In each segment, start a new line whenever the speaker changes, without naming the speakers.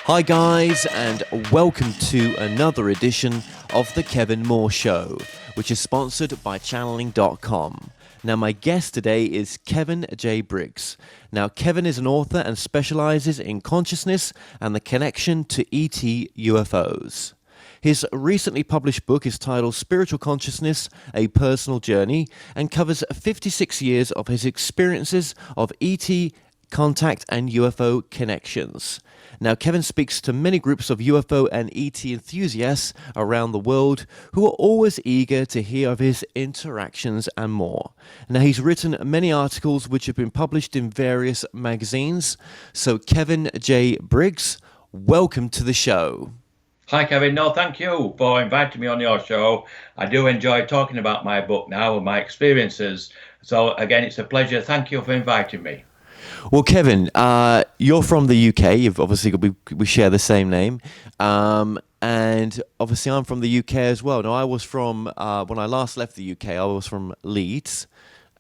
Hi, guys, and welcome to another edition of The Kevin Moore Show, which is sponsored by channeling.com. Now, my guest today is Kevin J. Briggs. Now, Kevin is an author and specializes in consciousness and the connection to ET UFOs. His recently published book is titled Spiritual Consciousness, A Personal Journey, and covers 56 years of his experiences of ET contact and UFO connections. Now, Kevin speaks to many groups of UFO and ET enthusiasts around the world who are always eager to hear of his interactions and more. Now, he's written many articles which have been published in various magazines. So, Kevin J. Briggs, welcome to the show.
Hi, Kevin. No, thank you for inviting me on your show. I do enjoy talking about my book now and my experiences. So, again, it's a pleasure. Thank you for inviting me.
Well, Kevin, you're from the UK. You've obviously we share the same name, and obviously I'm from the UK as well. Now, I was from when I last left the UK, I was from Leeds.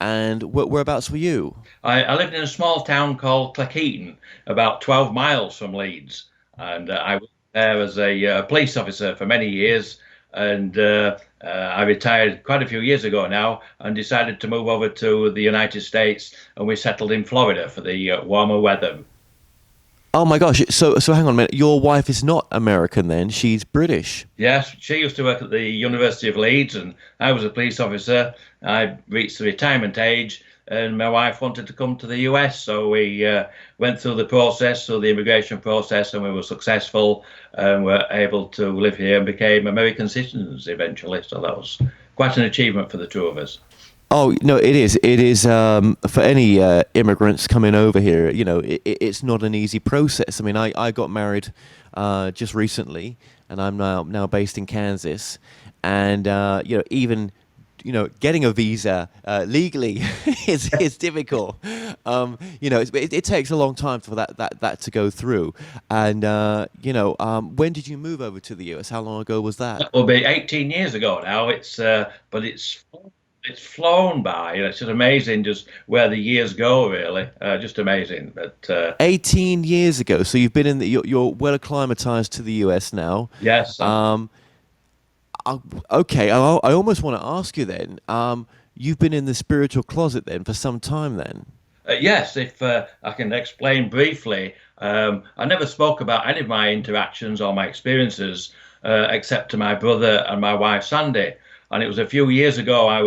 And whereabouts were you?
I lived in a small town called Cleckheaton, about 12 miles from Leeds, and I was there as a police officer for many years. And I retired quite a few years ago now and decided to move over to the United States, and we settled in Florida for the warmer weather.
Oh my gosh, so hang on a minute. Your wife is not American then, she's British.
Yes, she used to work at the University of Leeds and I was a police officer. I reached the retirement age and my wife wanted to come to the US, so we went through the immigration process, and we were successful and were able to live here and became American citizens eventually. So that was quite an achievement for the two of us.
Oh, no, it is. It is for any immigrants coming over here, it's not an easy process. I mean, I got married just recently, and I'm now based in Kansas, and even getting a visa legally is difficult. It takes a long time for that to go through. And when did you move over to the US? How long ago was that?
That will be 18 years ago now. But it's flown by. It's just amazing, just where the years go. Really, just amazing. But
18 years ago. So you've been you're well acclimatized to the US now.
Yes.
Okay, I almost want to ask you then. You've been in the spiritual closet then for some time then.
Yes, if I can explain briefly, I never spoke about any of my interactions or my experiences except to my brother and my wife Sandy. And it was a few years ago. I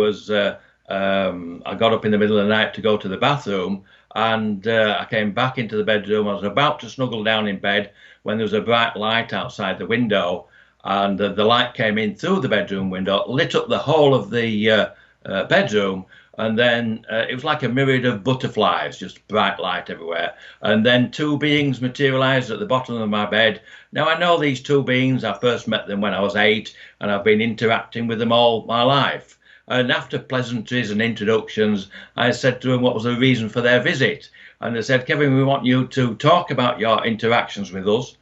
got up in the middle of the night to go to the bathroom, and I came back into the bedroom. I was about to snuggle down in bed when there was a bright light outside the window. And the light came in through the bedroom window, lit up the whole of the bedroom, and then it was like a myriad of butterflies, just bright light everywhere. And then two beings materialized at the bottom of my bed. Now, I know these two beings. I first met them when I was 8, and I've been interacting with them all my life. And after pleasantries and introductions, I said to them what was the reason for their visit. And they said, Kevin, we want you to talk about your interactions with us.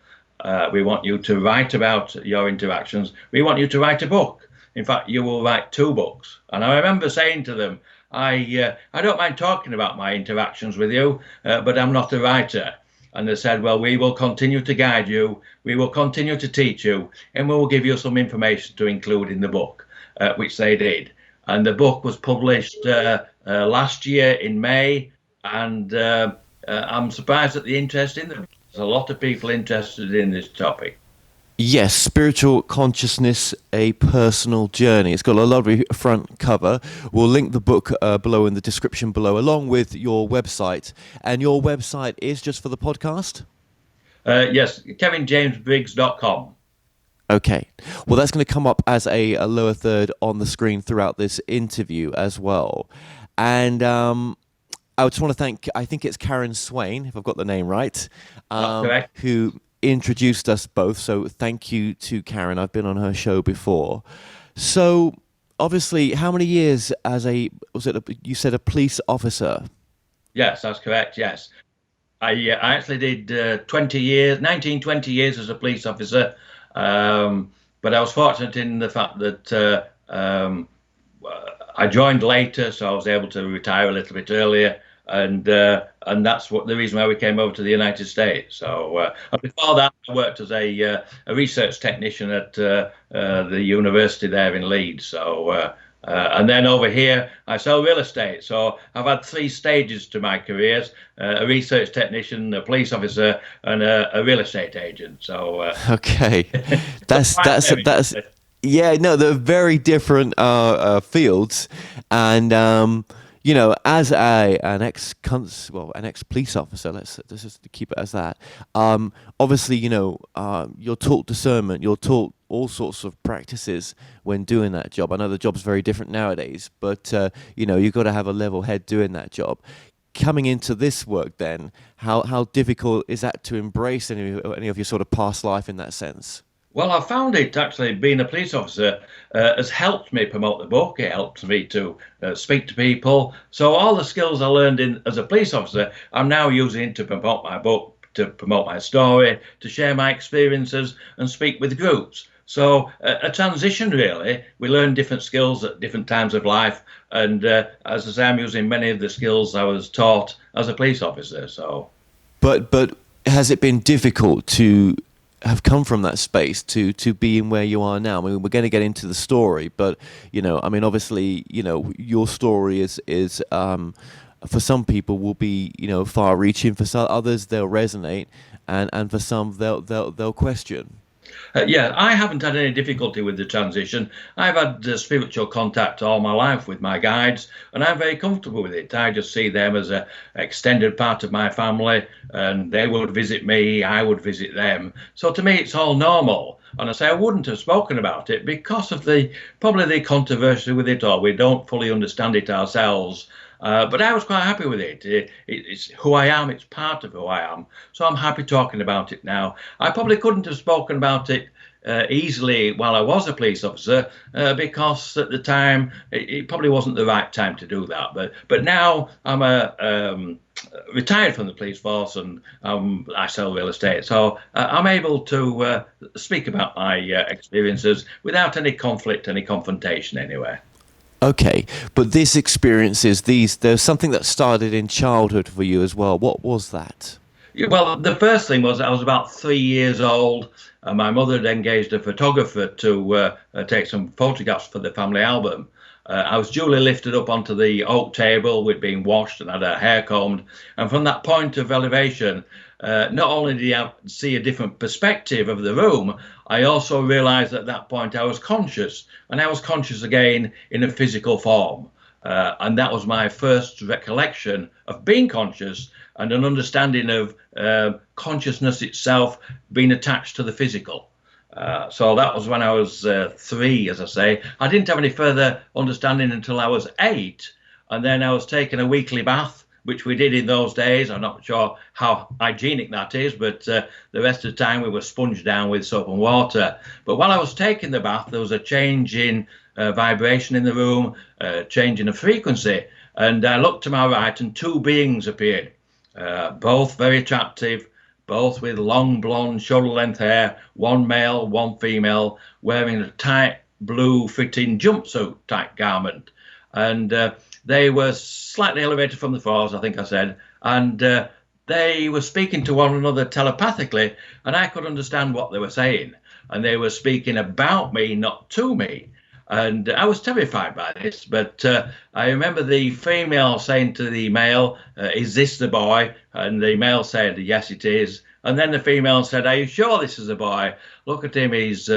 We want you to write about your interactions. We want you to write a book. In fact, you will write 2 books. And I remember saying to them, I don't mind talking about my interactions with you, but I'm not a writer. And they said, well, we will continue to guide you. We will continue to teach you, and we will give you some information to include in the book, which they did. And the book was published last year in May, and I'm surprised at the interest in them. There's a lot of people interested in this topic.
Yes, Spiritual Consciousness, A Personal Journey. It's got a lovely front cover. We'll link the book below in the description below, along with your website. And your website is just for the podcast?
Yes, kevinjamesbriggs.com.
Okay. Well, that's going to come up as a lower third on the screen throughout this interview as well. And I just want to thank, I think it's Karen Swain, if I've got the name right,
Correct.
who introduced us both. So thank you to Karen. I've been on her show before. So obviously, how many years as you said a police officer?
Yes, that's correct. Yes. I actually did 20 years, 19, 20 years as a police officer. But I was fortunate in the fact that I joined later, so I was able to retire a little bit earlier. And and that's what the reason why we came over to the United States. So, and before that, I worked as a research technician at the university there in Leeds. So, and then over here, I sell real estate. So I've had three stages to my careers: a research technician, a police officer, and a real estate agent. So,
Okay,
it's quite varied.
that's yeah, no, they're very different fields, and as an ex police officer, let's just keep it as that. Obviously, you're taught discernment, you're taught all sorts of practices when doing that job. I know the job's very different nowadays, but you've got to have a level head doing that job. Coming into this work, then, how difficult is that to embrace any of your sort of past life in that sense?
Well, I found it actually being a police officer has helped me promote the book. It helps me to speak to people. So all the skills I learned as a police officer, I'm now using to promote my book, to promote my story, to share my experiences and speak with groups. So a transition really. We learn different skills at different times of life, and as I say, I'm using many of the skills I was taught as a police officer. So,
But has it been difficult to have come from that space to being where you are now? I mean, we're going to get into the story, but obviously, your story is for some people will be far-reaching. For some others, they'll resonate, and for some they'll question.
Yeah, I haven't had any difficulty with the transition. I've had spiritual contact all my life with my guides, and I'm very comfortable with it. I just see them as an extended part of my family, and they would visit me, I would visit them. So to me, it's all normal. And I say I wouldn't have spoken about it because of probably the controversy with it, or we don't fully understand it ourselves. But I was quite happy with it. It's who I am. It's part of who I am. So I'm happy talking about it now. I probably couldn't have spoken about it easily while I was a police officer because at the time it probably wasn't the right time to do that. But now I'm retired from the police force, and I sell real estate. So I'm able to speak about my experiences without any conflict, any confrontation anywhere.
Okay, but these experiences, there's something that started in childhood for you as well. What was that?
Yeah, well, the first thing was I was about 3 years old, and my mother had engaged a photographer to take some photographs for the family album. I was duly lifted up onto the oak table. We'd been washed and had our hair combed. And from that point of elevation, not only did I see a different perspective of the room, I also realized at that point I was conscious. And I was conscious again in a physical form. And that was my first recollection of being conscious and an understanding of consciousness itself being attached to the physical. So that was when I was 3, as I say. I didn't have any further understanding until I was 8. And then I was taking a weekly bath, which we did in those days. I'm not sure how hygienic that is, but the rest of the time we were sponged down with soap and water. But while I was taking the bath, there was a change in vibration in the room, change in the frequency. And I looked to my right and two beings appeared, both very attractive, both with long blonde shoulder-length hair, one male, one female, wearing a tight blue fitting jumpsuit type garment. And they were slightly elevated from the floors, I think I said, and they were speaking to one another telepathically, and I could understand what they were saying. And they were speaking about me, not to me. And I was terrified by this, but I remember the female saying to the male, "Is this the boy?" And the male said, "Yes, it is." And then the female said, "Are you sure this is a boy? Look at him, he's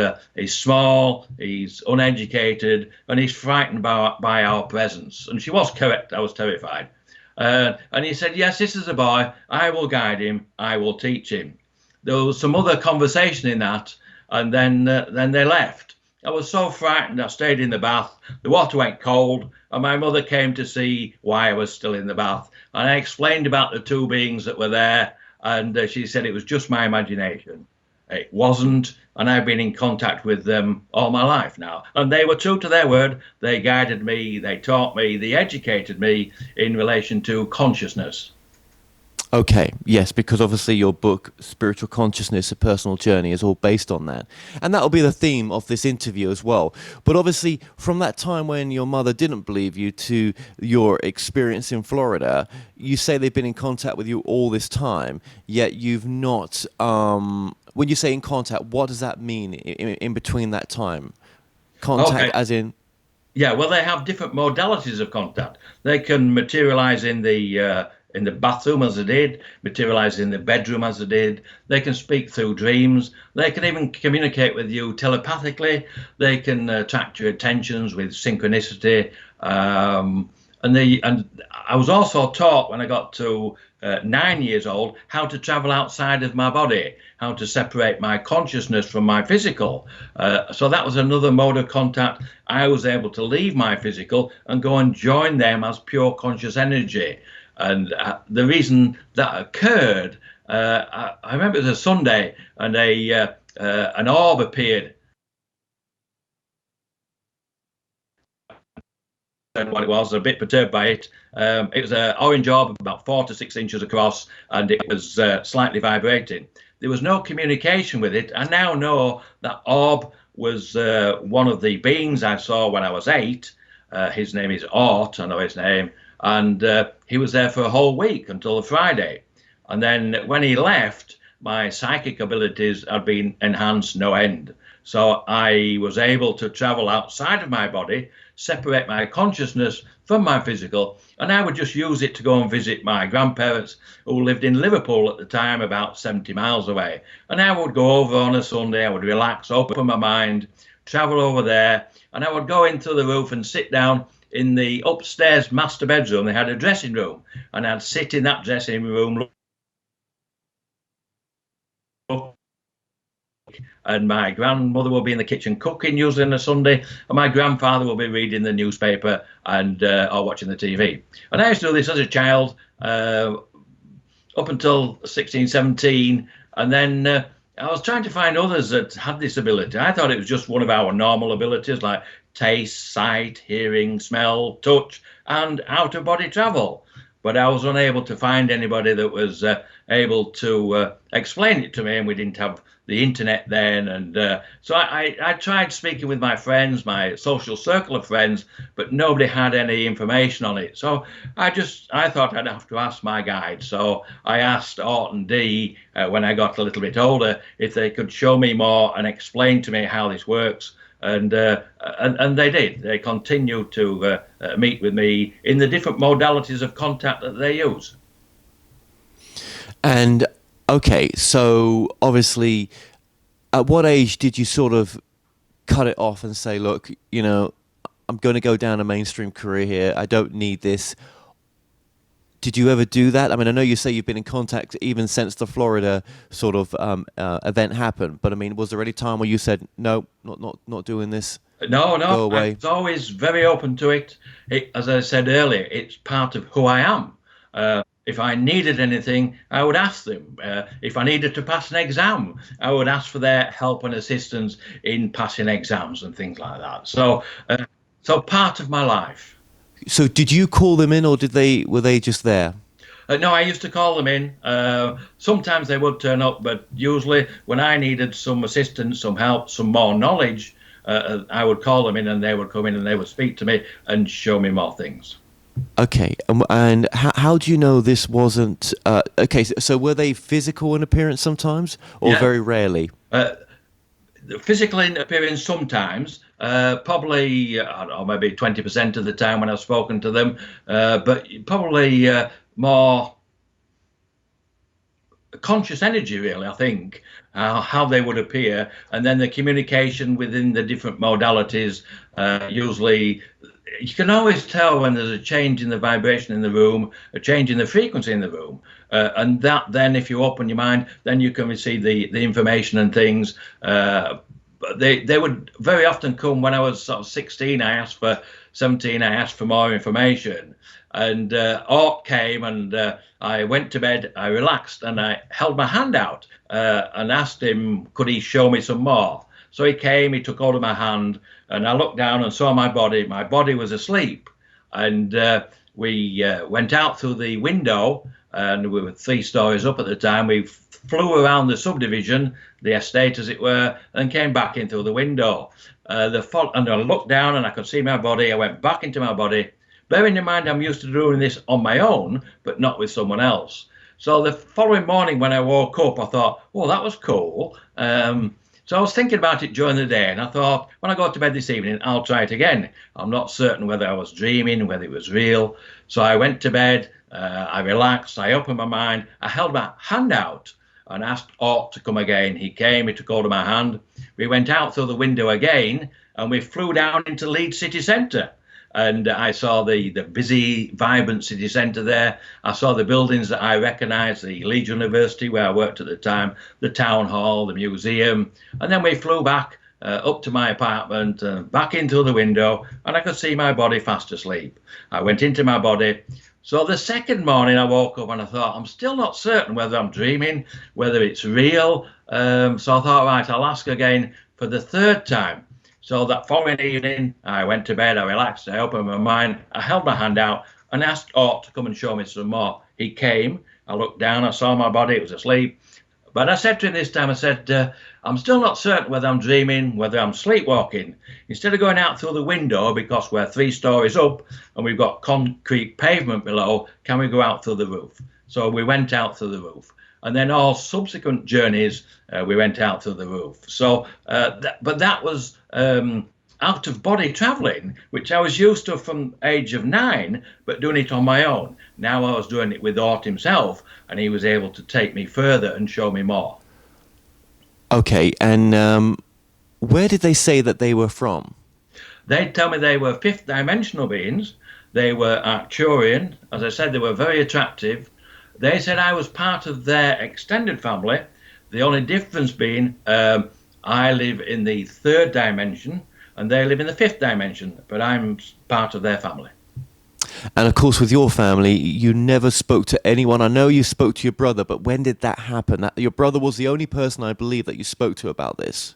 small, he's uneducated, and he's frightened by our presence." And she was correct, I was terrified. And he said, "Yes, this is a boy, I will guide him, I will teach him." There was some other conversation in that, and then they left. I was so frightened, I stayed in the bath. The water went cold, and my mother came to see why I was still in the bath. And I explained about the two beings that were there, and she said it was just my imagination. It wasn't, and I've been in contact with them all my life now. And they were true to their word. They guided me, they taught me, they educated me in relation to consciousness.
Okay, yes, because obviously your book, Spiritual Consciousness, A Personal Journey, is all based on that. And that'll be the theme of this interview as well. But obviously, from that time when your mother didn't believe you to your experience in Florida, you say they've been in contact with you all this time, yet you've not. When you say in contact, what does that mean in between that time? Contact
Okay.
as in.
Yeah, well, they have different modalities of contact. They can materialize in the bathroom as they did, materialize in the bedroom as they did. They can speak through dreams. They can even communicate with you telepathically. They can attract your attentions with synchronicity. And I was also taught when I got to 9 years old how to travel outside of my body, how to separate my consciousness from my physical. So that was another mode of contact. I was able to leave my physical and go and join them as pure conscious energy. And the reason that occurred, I remember it was a Sunday, and an orb appeared. And what it was, a bit perturbed by it. It was an orange orb about 4 to 6 inches across, and it was slightly vibrating. There was no communication with it. I now know that orb was one of the beings I saw when I was 8. His name is Ort, I know his name, and he was there for a whole week until the Friday. And then when he left, my psychic abilities had been enhanced no end. So I was able to travel outside of my body, separate my consciousness from my physical, and I would just use it to go and visit my grandparents who lived in Liverpool at the time, about 70 miles away. And I would go over on a Sunday, I would relax, open my mind, travel over there, and I would go into the roof and sit down in the upstairs master bedroom. They had a dressing room, and I'd sit in that dressing room, and my grandmother will be in the kitchen cooking usually on a Sunday, and my grandfather will be reading the newspaper and or watching the TV. And I used to do this as a child up until 16, 17, and then I was trying to find others that had this ability. I thought it was just one of our normal abilities like taste, sight, hearing, smell, touch, and out-of-body travel. But I was unable to find anybody that was able to explain it to me, and we didn't have the internet then. And so I tried speaking with my friends, my social circle of friends, but nobody had any information on it. So I thought I'd have to ask my guide. So I asked Ort and Dee when I got a little bit older if they could show me more and explain to me how this works. And they did. They continued to meet with me in the different modalities of contact that they use.
And okay, so obviously, at what age did you sort of cut it off and say, look, I'm going to go down a mainstream career here. I don't need this. Did you ever do that? I mean, I know you say you've been in contact even since the Florida sort of event happened, but I mean, was there any time where you said, no, not doing this?
No,
Go away.
I was always very open to it. As I said earlier, it's part of who I am. If I needed anything, I would ask them. If I needed to pass an exam, I would ask for their help and assistance in passing exams and things like that. So part of my life.
So did you call them in, or were they just there?
No, I used to call them in. Sometimes they would turn up, but usually when I needed some assistance, some help, some more knowledge, I would call them in, and they would come in and they would speak to me and show me more things.
Okay, and how do you know this wasn't okay? So were they physical in appearance sometimes, or very rarely?
Physical in appearance sometimes, probably I don't know, maybe 20% of the time when I've spoken to them, but probably more conscious energy, really, I think, how they would appear, and then the communication within the different modalities. Usually, you can always tell when there's a change in the vibration in the room, a change in the frequency in the room, and that then, if you open your mind, then you can receive the information and things. But they would very often come when I was sort of 16. I asked for 17. I asked for more information, and Ort came, and I went to bed. I relaxed, and I held my hand out and asked him, could he show me some more? So he came. He took hold of my hand, and I looked down and saw my body. My body was asleep, and we went out through the window, and we were 3 stories up at the time. We flew around the subdivision, the estate as it were, and came back in through the window. And I looked down and I could see my body. I went back into my body, bearing in mind I'm used to doing this on my own, but not with someone else. So the following morning when I woke up, I thought, well, that was cool. So I was thinking about it during the day, and I thought, when I go to bed this evening, I'll try it again. I'm not certain whether I was dreaming, whether it was real. So I went to bed, I relaxed, I opened my mind, I held my hand out and asked Ort to come again. He came, he took hold of my hand. We went out through the window again, and we flew down into Leeds city centre. And I saw the busy, vibrant city centre there. I saw the buildings that I recognised, the Leeds University, where I worked at the time, the town hall, the museum. And then we flew back up to my apartment, back into the window, and I could see my body fast asleep. I went into my body. So the second morning I woke up and I thought, I'm still not certain whether I'm dreaming, whether it's real. So I thought, right, I'll ask again for the third time. So that following evening, I went to bed, I relaxed, I opened my mind, I held my hand out and asked Ort to come and show me some more. He came, I looked down, I saw my body, it was asleep. But I said to him this time, I said, I'm still not certain whether I'm dreaming, whether I'm sleepwalking. Instead of going out through the window, because we're 3 stories up and we've got concrete pavement below, can we go out through the roof? So we went out through the roof. And then all subsequent journeys, we went out through the roof. So, but that was out of body traveling, which I was used to from age of 9, but doing it on my own. Now I was doing it with Ort himself, and he was able to take me further and show me more.
Okay, and where did they say that they were from?
They'd tell me they were fifth dimensional beings. They were Arcturian. As I said, they were very attractive. They said I was part of their extended family. The only difference being I live in the 3rd dimension and they live in the 5th dimension, but I'm part of their family.
And of course, with your family, you never spoke to anyone. I know you spoke to your brother, but when did that happen? Your brother was the only person, I believe, that you spoke to about this.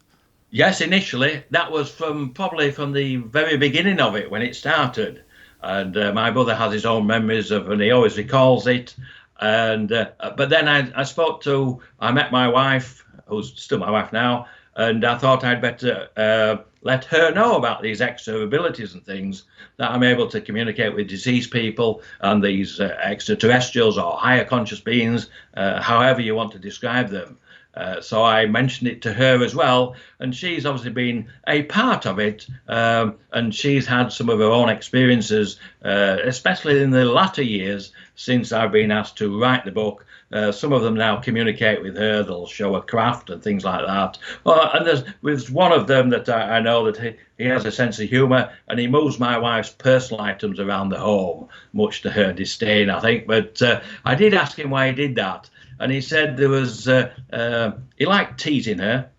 Yes, initially. That was probably from the very beginning of it, when it started. And my brother has his own memories of, and he always recalls it. And but then I met my wife, who's still my wife now, and I thought I'd better let her know about these extra abilities and things, that I'm able to communicate with deceased people and these extraterrestrials or higher conscious beings, however you want to describe them. So I mentioned it to her as well, and she's obviously been a part of it, and she's had some of her own experiences, especially in the latter years since I've been asked to write the book. Some of them now communicate with her, they'll show her craft and things like that. And there's one of them that I know that he has a sense of humour, and he moves my wife's personal items around the home, much to her disdain, I think. But I did ask him why he did that. And he said there was, he liked teasing her.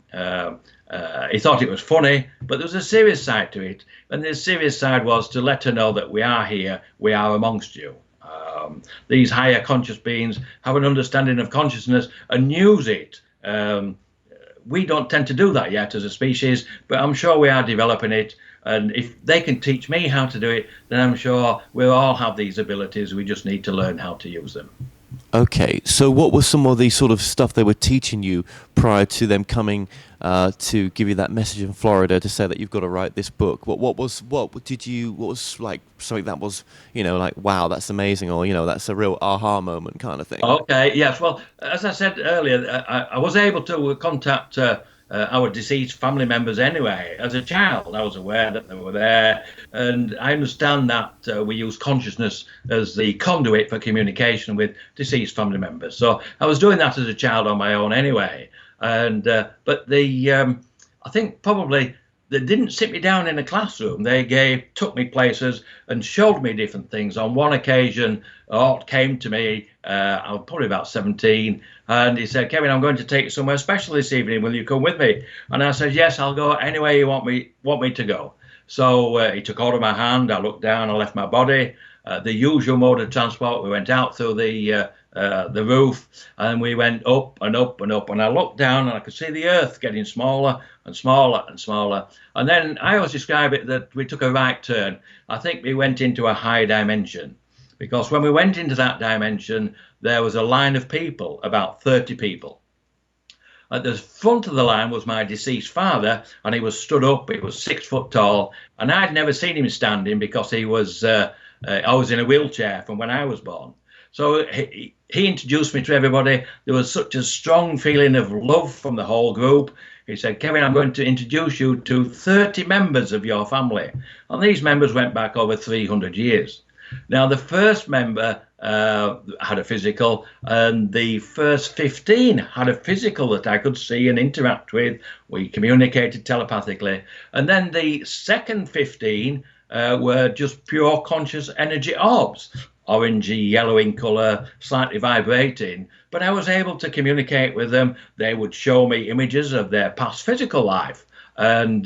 He thought it was funny, but there was a serious side to it. And the serious side was to let her know that we are here, we are amongst you. These higher conscious beings have an understanding of consciousness and use it. We don't tend to do that yet as a species, but I'm sure we are developing it. And if they can teach me how to do it, then I'm sure we'll all have these abilities. We just need to learn how to use them.
Okay, so what was some of the sort of stuff they were teaching you prior to them coming to give you that message in Florida to say that you've got to write this book? What was like something that was, like, wow, that's amazing, or that's a real aha moment kind of thing?
Okay, yes. Well, as I said earlier, I was able to contact our deceased family members anyway. As a child, I was aware that they were there, and I understand that we use consciousness as the conduit for communication with deceased family members. So I was doing that as a child on my own anyway. And but I think probably they didn't sit me down in a classroom. They took me places and showed me different things. On one occasion, Art came to me, I was probably about 17, and he said, "Kevin, I'm going to take you somewhere special this evening. Will you come with me?" And I said, "Yes, I'll go anywhere you want me to go." So he took hold of my hand. I looked down, I left my body. The usual mode of transport. We went out through the roof, and we went up and up and up. And I looked down, and I could see the earth getting smaller and smaller and smaller. And then I always describe it that we took a right turn. I think we went into a higher dimension. because when we went into that dimension, there was a line of people, about 30 people. At the front of the line was my deceased father, and he was stood up. He was 6 foot tall, and I'd never seen him standing because he was I was in a wheelchair from when I was born. So he introduced me to everybody. There was such a strong feeling of love from the whole group. He said, "Kevin, I'm going to introduce you to 30 members of your family." And these members went back over 300 years. Now, the first member had a physical, and the first 15 had a physical that I could see and interact with. We communicated telepathically. And then the second 15 were just pure conscious energy orbs, orangey, yellow in colour, slightly vibrating. But I was able to communicate with them. They would show me images of their past physical life. And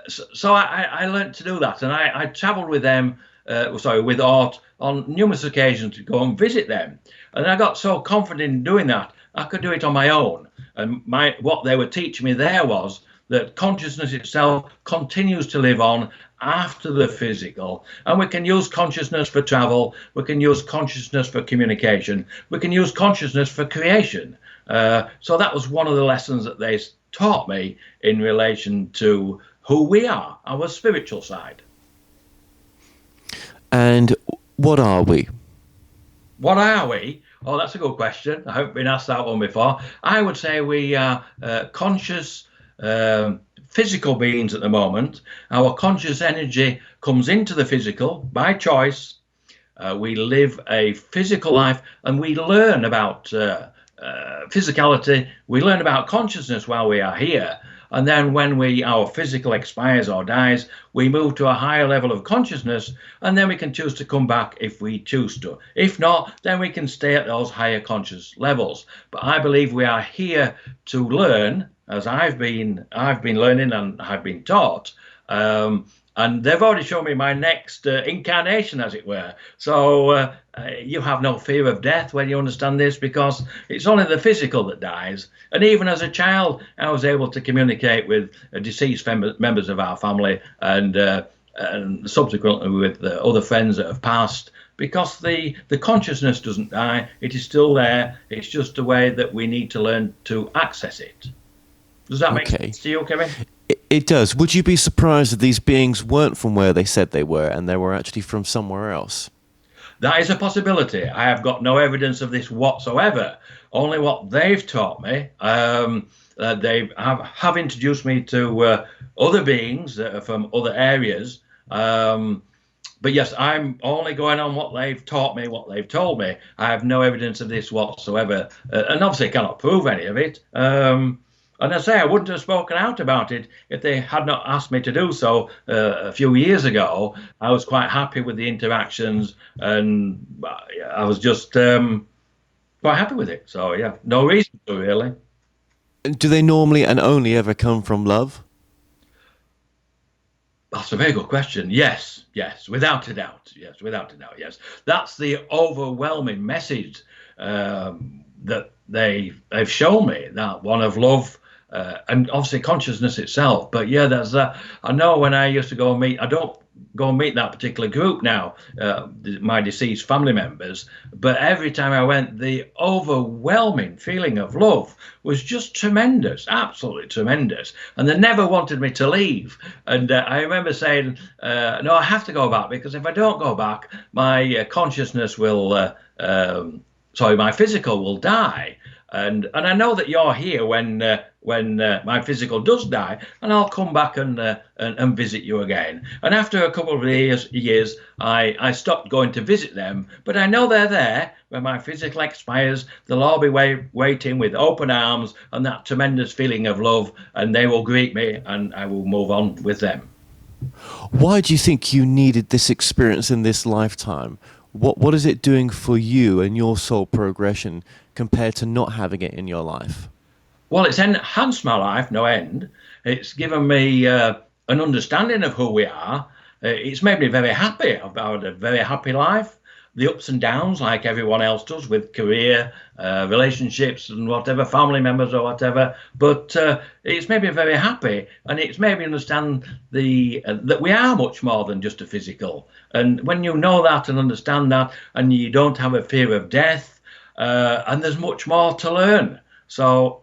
so I learned to do that. And I travelled with them, with Art, on numerous occasions to go and visit them. And I got so confident in doing that, I could do it on my own. And what they were teaching me there was that consciousness itself continues to live on after the physical, and we can use consciousness for travel, we can use consciousness for communication, we can use consciousness for creation. So that was one of the lessons that they taught me in relation to who we are, our spiritual side.
And what are we?
What are we? Oh, that's a good question. I haven't been asked that one before. I would say we are conscious physical beings at the moment. Our conscious energy comes into the physical by choice. We live a physical life, and we learn about physicality. We learn about consciousness while we are here. And then when our physical expires or dies, we move to a higher level of consciousness, and then we can choose to come back if we choose to. If not, then we can stay at those higher conscious levels. But I believe we are here to learn, as I've been learning and I've been taught. And they've already shown me my next incarnation, as it were. So you have no fear of death when you understand this, because it's only the physical that dies. And even as a child, I was able to communicate with deceased members of our family, and subsequently with other friends that have passed, because the consciousness doesn't die. It is still there. It's just a way that we need to learn to access it. Does that make sense to you, Kevin?
It does. Would you be surprised if these beings weren't from where they said they were, and they were actually from somewhere else?
That is a possibility. I have got no evidence of this whatsoever. Only what they've taught me. They have introduced me to other beings that are from other areas. But yes, I'm only going on what they've taught me, what they've told me. I have no evidence of this whatsoever. And obviously cannot prove any of it. And I say I wouldn't have spoken out about it if they had not asked me to do so a few years ago. I was quite happy with the interactions, and I was just quite happy with it. So, yeah, no reason to, really.
Do they normally and only ever come from love?
That's a very good question. Yes, without a doubt. Yes. That's the overwhelming message that they've shown me, that one of love. And obviously consciousness itself. But yeah, there's that. I know when I used to go and meet, I don't go and meet that particular group now, my deceased family members, but every time I went, the overwhelming feeling of love was just tremendous, absolutely tremendous. And they never wanted me to leave. And I remember saying, no, I have to go back, because if I don't go back, my consciousness will, my physical will die. And I know that you're here when my physical does die, and I'll come back and visit you again. And after a couple of years, I stopped going to visit them, but I know they're there. When my physical expires, they'll all be waiting with open arms and that tremendous feeling of love, and they will greet me, and I will move on with them.
Why do you think you needed this experience in this lifetime? What is it doing for you and your soul progression compared to not having it in your life?
Well, it's enhanced my life no end. It's given me an understanding of who we are. It's made me very happy. I've had a very happy life. the ups and downs like everyone else does with career, relationships, and whatever, family members or whatever. But it's made me very happy, and it's made me understand that we are much more than just a physical. And when you know that and understand that, and you don't have a fear of death, and there's much more to learn. So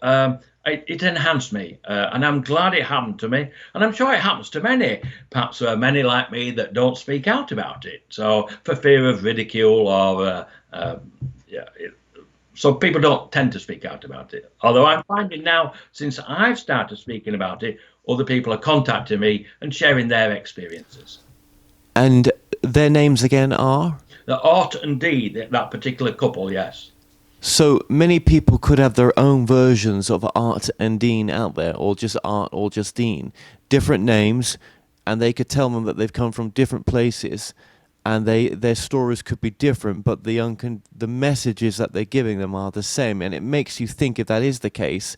it enhanced me, and I'm glad it happened to me, and I'm sure it happens to many. Perhaps there are many like me that don't speak out about it, so for fear of ridicule or so people don't tend to speak out about it. Although I'm finding now, since I've started speaking about it, other people are contacting me and sharing their experiences.
And their names again are?
The Art and Dee, that particular couple, yes.
So many people could have their own versions of Art and Dean out there, or just Art or just Dean. Different names, and they could tell them that they've come from different places, and their stories could be different, but the messages that they're giving them are the same. And it makes you think, if that is the case,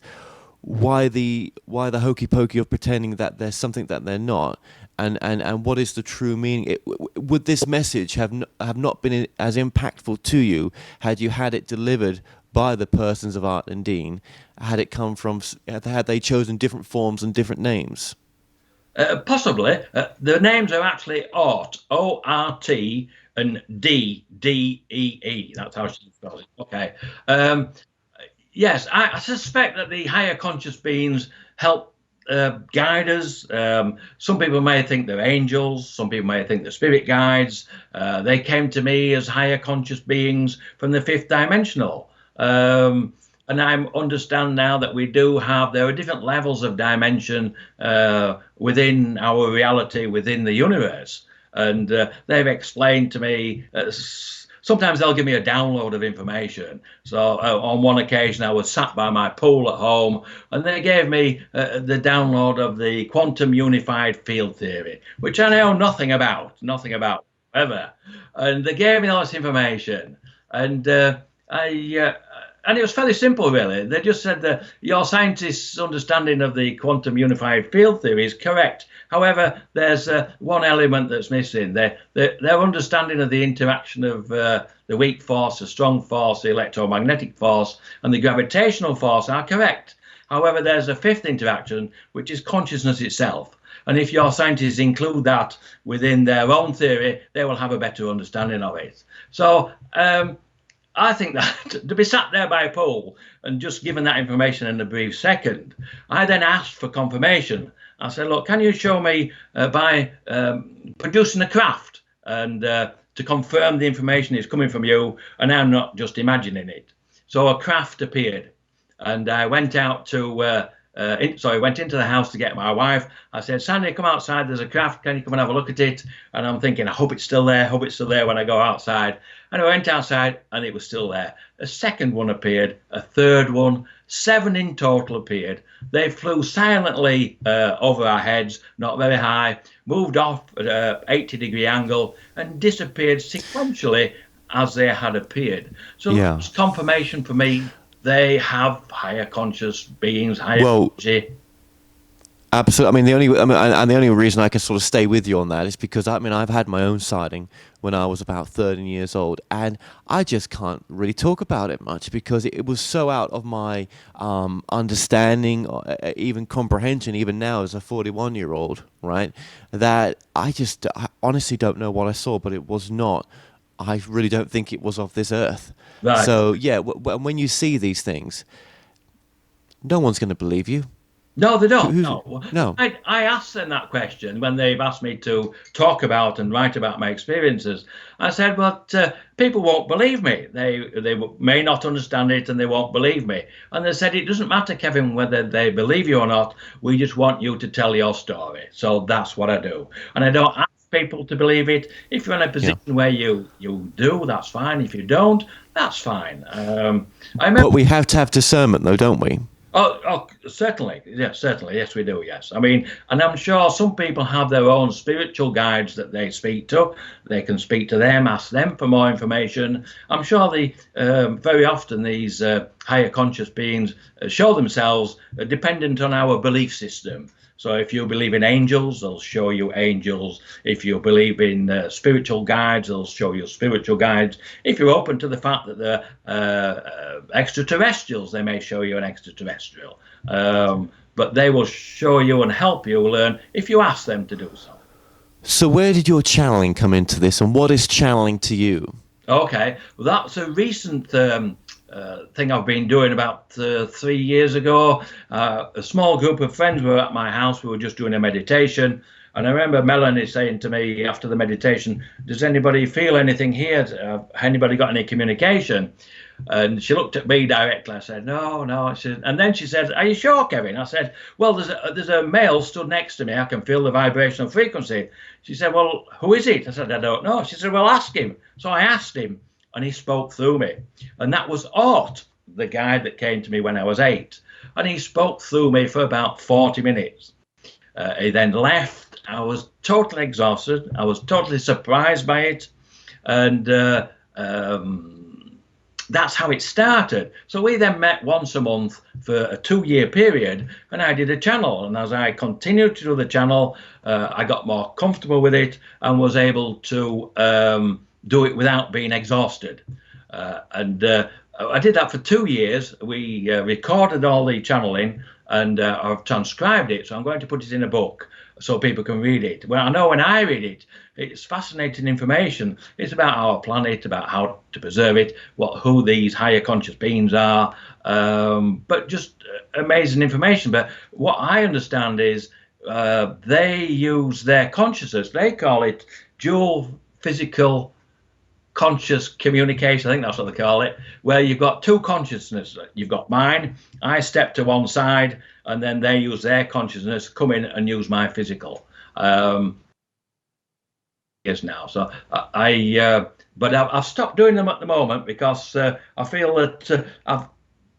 why the hokey pokey of pretending that there's something that they're not, and what is the true meaning? Would this message have not been as impactful to you had you had it delivered by the persons of Art and Dean? Had they chosen different forms and different names?
Possibly. The names are actually Art, O-R-T, and D, D-E-E. That's how she spells it. Okay. Yes, I suspect that the higher conscious beings help guide us. Some people may think they're angels. Some people may think they're spirit guides. They came to me as higher conscious beings from the fifth dimensional. And I understand now that there are different levels of dimension within our reality, within the universe. And they've explained to me, sometimes they'll give me a download of information. So on one occasion, I was sat by my pool at home, and they gave me the download of the quantum unified field theory, which I know nothing about ever. And they gave me all this information. And and it was fairly simple, really. They just said that your scientists' understanding of the quantum unified field theory is correct. However, there's one element that's missing. Their understanding of the interaction of the weak force, the strong force, the electromagnetic force, and the gravitational force are correct. However, there's a fifth interaction, which is consciousness itself. And if your scientists include that within their own theory, they will have a better understanding of it. So I think that to be sat there by a pool and just given that information in a brief second, I then asked for confirmation. I said, look, can you show me by producing a craft and to confirm the information is coming from you and I'm not just imagining it. So a craft appeared, and I went out to went into the house to get my wife. I said, Sandy, come outside. There's a craft. Can you come and have a look at it? And I'm thinking, I hope it's still there. Hope it's still there when I go outside. And I went outside, and it was still there. A second one appeared. A third one. 7 in total appeared. They flew silently over our heads, not very high, moved off at an 80-degree angle, and disappeared sequentially as they had appeared. So it's confirmation for me. They have higher conscious beings, higher energy.
Absolutely. The only reason I can sort of stay with you on that is because I've had my own sighting when I was about 13 years old, and I just can't really talk about it much because it was so out of my understanding, even comprehension, even now as a 41-year-old, right? That I honestly don't know what I saw, but it was not. I really don't think it was of this earth. Right. So yeah, when you see these things, no one's going to believe you.
No, they don't. No. I asked them that question when they've asked me to talk about and write about my experiences. I said, but people won't believe me. They may not understand it and they won't believe me. And they said, it doesn't matter, Kevin, whether they believe you or not. We just want you to tell your story. So that's what I do. And I don't ask people to believe it. If you're in a position where you do, that's fine. If you don't, that's fine.
But we have to have discernment, though, don't we?
Oh, Certainly, yes, certainly, yes, we do, yes. I mean, and I'm sure some people have their own spiritual guides that they speak to. They can speak to them, ask them for more information. I'm sure very often these higher conscious beings show themselves dependent on our belief system. So if you believe in angels, they'll show you angels. If you believe in spiritual guides, they'll show you spiritual guides. If you're open to the fact that they're extraterrestrials, they may show you an extraterrestrial. But they will show you and help you learn if you ask them to do so.
So where did your channeling come into this, and what is channeling to you?
Okay, well, that's a recent thing I've been doing. About 3 years ago, a small group of friends were at my house. We were just doing a meditation. And I remember Melanie saying to me after the meditation, does anybody feel anything here? Anybody got any communication? And she looked at me directly. I said, no, no. And then she said, are you sure, Kevin? I said, well, there's a male stood next to me. I can feel the vibrational frequency. She said, well, who is it? I said, I don't know. She said, well, ask him. So I asked him, and he spoke through me. And that was Art, the guy that came to me when I was 8. And he spoke through me for about 40 minutes. He then left. I was totally exhausted. I was totally surprised by it. And that's how it started. So we then met once a month for a 2-year period, and I did a channel. And as I continued to do the channel, I got more comfortable with it and was able to do it without being exhausted. And I did that for 2 years. We recorded all the channeling, and I've transcribed it. So I'm going to put it in a book so people can read it. Well, I know when I read it, it's fascinating information. It's about our planet, about how to preserve it, who these higher conscious beings are, but just amazing information. But what I understand is they use their consciousness. They call it dual physical conscious communication. I think that's what they call it, where you've got two consciousnesses. You've got mine. I step to one side, and then they use their consciousness, come in and use my physical. Yes, now. So but I've stopped doing them at the moment because I feel that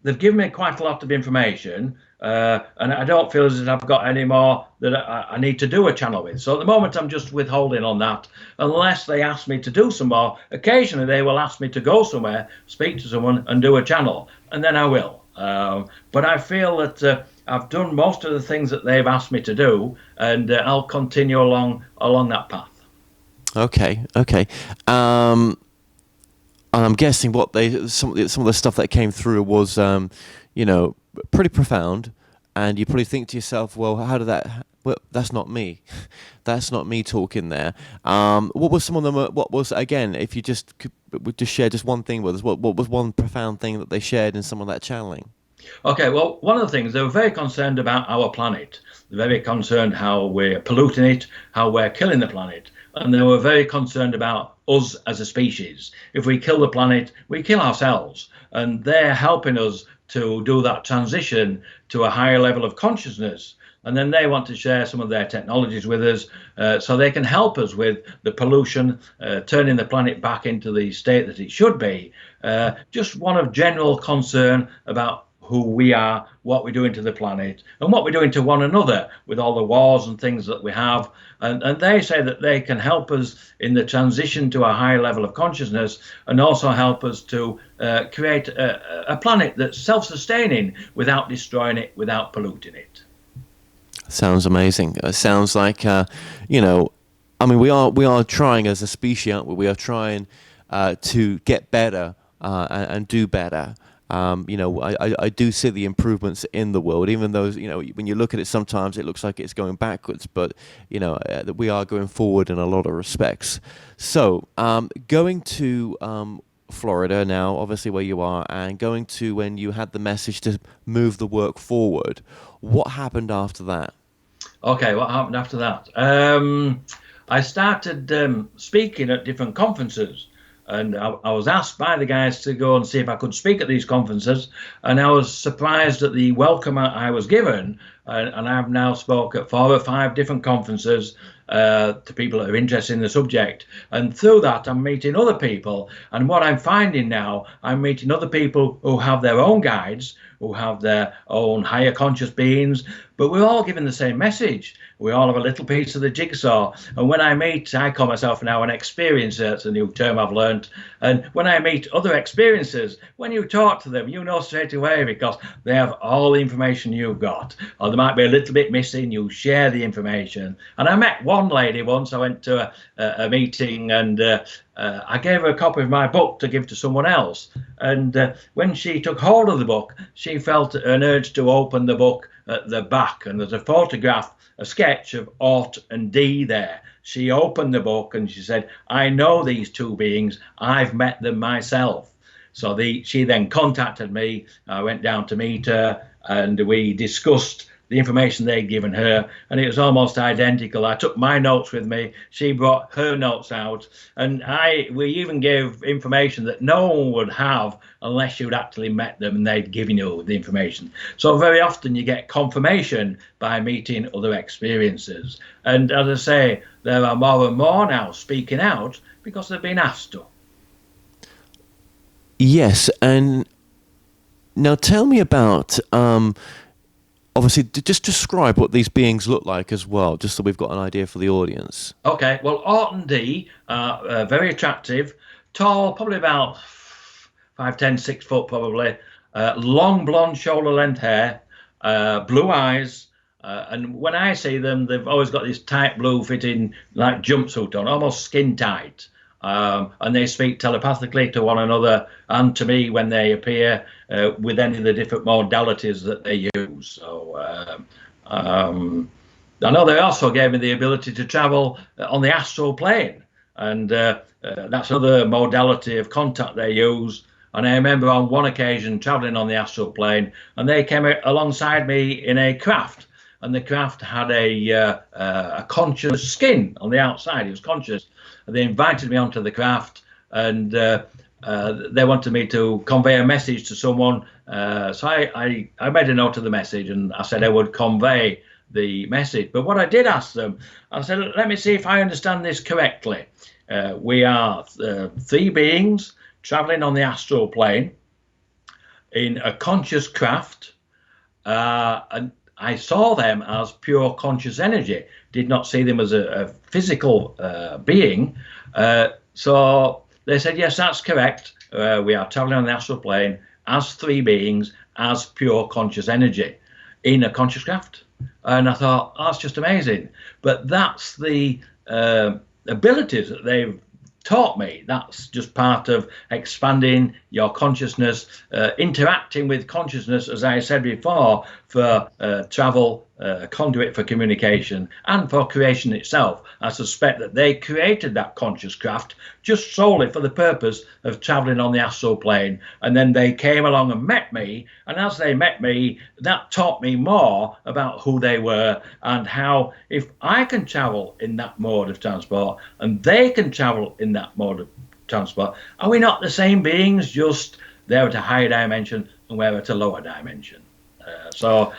they've given me quite a lot of information, and I don't feel as if I've got any more that I need to do a channel with. So at the moment, I'm just withholding on that, unless they ask me to do some more. Occasionally, they will ask me to go somewhere, speak to someone, and do a channel, and then I will. But I feel that I've done most of the things that they've asked me to do, and I'll continue along that path.
Okay. And I'm guessing some of the stuff that came through was, pretty profound. And you probably think to yourself, well, how did that? Well, that's not me. That's not me talking there. What was some of them? What was, again? If you would just share just one thing with us, what was one profound thing that they shared in some of that channeling?
Okay, well, one of the things, they were very concerned about our planet. They're very concerned how we're polluting it, how we're killing the planet. And they were very concerned about us as a species. If we kill the planet, we kill ourselves. And they're helping us to do that transition to a higher level of consciousness. And then they want to share some of their technologies with us so they can help us with the pollution, turning the planet back into the state that it should be. Just one of general concern about who we are, what we're doing to the planet, and what we're doing to one another with all the wars and things that we have. And they say that they can help us in the transition to a higher level of consciousness, and also help us to create a planet that's self-sustaining without destroying it, without polluting it.
Sounds amazing. It sounds like, we are trying as a species, aren't we? We are trying to get better and do better. I do see the improvements in the world, even though, when you look at it, sometimes it looks like it's going backwards, but, that we are going forward in a lot of respects. So, going to Florida now, obviously where you are, and going to when you had the message to move the work forward, what happened after that?
Okay, what happened after that? I started speaking at different conferences. And I was asked by the guys to go and see if I could speak at these conferences. And I was surprised at the welcome I was given. And I've now spoke at 4 or 5 different conferences to people that are interested in the subject. And through that, I'm meeting other people. And what I'm finding now, I'm meeting other people who have their own guides, who have their own higher conscious beings, but we're all given the same message. We all have a little piece of the jigsaw. And when I meet, I call myself now an experiencer, it's a new term I've learned. And when I meet other experiencers, when you talk to them, you know straight away because they have all the information you've got. Or there might be a little bit missing, you share the information. And I met one lady once, I went to a meeting and I gave her a copy of my book to give to someone else. And when she took hold of the book, she felt an urge to open the book at the back. And there's a photograph, a sketch of Ort and Dee there. She opened the book and she said, I know these two beings. I've met them myself. So she then contacted me. I went down to meet her and we discussed the information they'd given her, and it was almost identical. I took my notes with me, she brought her notes out, and we even gave information that no one would have unless you'd actually met them and they'd given you the information. So very often you get confirmation by meeting other experiences. And as I say, there are more and more now speaking out because they've been asked to.
Yes, and now tell me about obviously, just describe what these beings look like as well, just so we've got an idea for the audience.
Okay, well, Ort and Dee are very attractive, tall, probably about 5'10", 6 foot probably, long blonde shoulder length hair, blue eyes, and when I see them, they've always got this tight blue fitting like jumpsuit on, almost skin tight. And they speak telepathically to one another and to me when they appear with any of the different modalities that they use. So I know they also gave me the ability to travel on the astral plane, and that's another modality of contact they use. And I remember on one occasion traveling on the astral plane, and they came alongside me in a craft. And the craft had a conscious skin on the outside. It was conscious. And they invited me onto the craft, and they wanted me to convey a message to someone. So I made a note of the message, and I said I would convey the message. But what I did ask them, I said, let me see if I understand this correctly. We are three beings traveling on the astral plane in a conscious craft, and I saw them as pure conscious energy, did not see them as a physical being. So they said, yes, that's correct. We are traveling on the astral plane as three beings, as pure conscious energy in a conscious craft. And I thought, oh, that's just amazing. But that's the abilities that they've taught me. That's just part of expanding your consciousness, interacting with consciousness, as I said before, for travel, conduit for communication, and for creation itself. I suspect that they created that conscious craft just solely for the purpose of traveling on the astral plane. And then they came along and met me. And as they met me, that taught me more about who they were and how if I can travel in that mode of transport and they can travel in that mode of transport, are we not the same beings, just they're at a higher dimension and we're at a lower dimension? So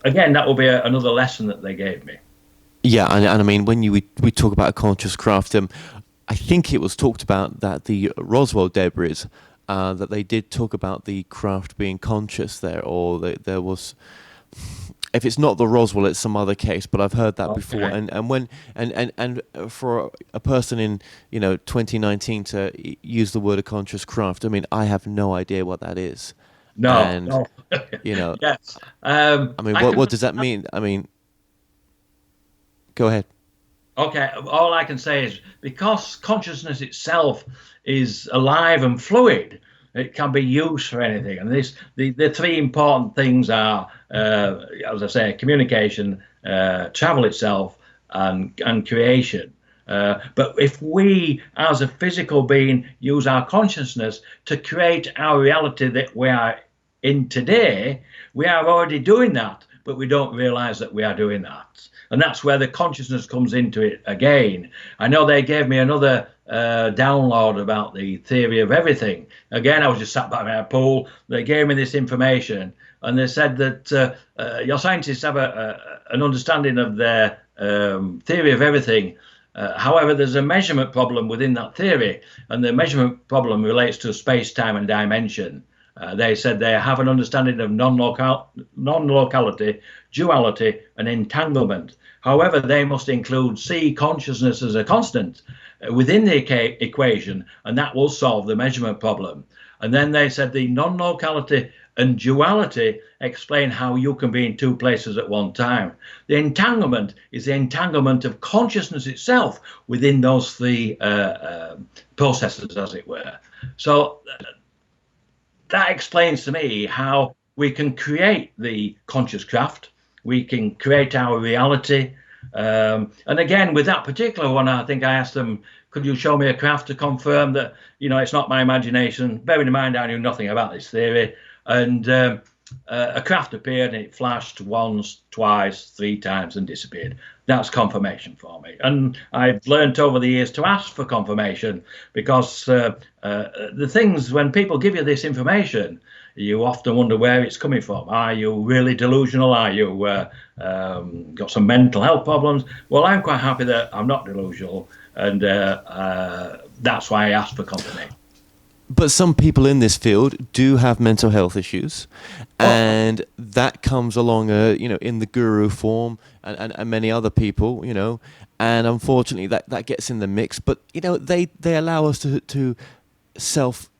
again, that will be another lesson that they gave me.
Yeah, and I mean, when we talk about a conscious craft, I think it was talked about that the Roswell debris, that they did talk about the craft being conscious there, or there was. If it's not the Roswell, it's some other case, but I've heard that before. And when for a person in 2019 to use the word a conscious craft, I mean, I have no idea what that is.
No.
Yes.
I
mean, what does that mean? I mean, go ahead.
Okay, all I can say is because consciousness itself is alive and fluid, it can be used for anything. And the three important things are, as I say, communication, travel itself, and creation. But if we, as a physical being, use our consciousness to create our reality that we are in today, we are already doing that, but we don't realize that we are doing that. And that's where the consciousness comes into it again. I know they gave me another download about the theory of everything. Again, I was just sat by my pool. They gave me this information, and they said that your scientists have an understanding of their theory of everything. However, there's a measurement problem within that theory, and the measurement problem relates to space, time, and dimension. They said they have an understanding of non-locality, duality, and entanglement. However, they must include C, consciousness as a constant within the equation, and that will solve the measurement problem. And then they said the non-locality and duality explain how you can be in two places at one time. The entanglement is the entanglement of consciousness itself within those three processes, as it were. So that explains to me how we can create the conscious craft, we can create our reality. And again, with that particular one, I think I asked them, could you show me a craft to confirm that, it's not my imagination? Bearing in mind, I knew nothing about this theory. And a craft appeared and it flashed once, twice, three times and disappeared. That's confirmation for me. And I've learned over the years to ask for confirmation, because the things, when people give you this information, you often wonder where it's coming from. Are you really delusional? Are you got some mental health problems? Well, I'm quite happy that I'm not delusional, and that's why I asked for confirmation.
But some people in this field do have mental health issues, and that comes along, in the guru form, and many other people, and unfortunately that gets in the mix. But they allow us to self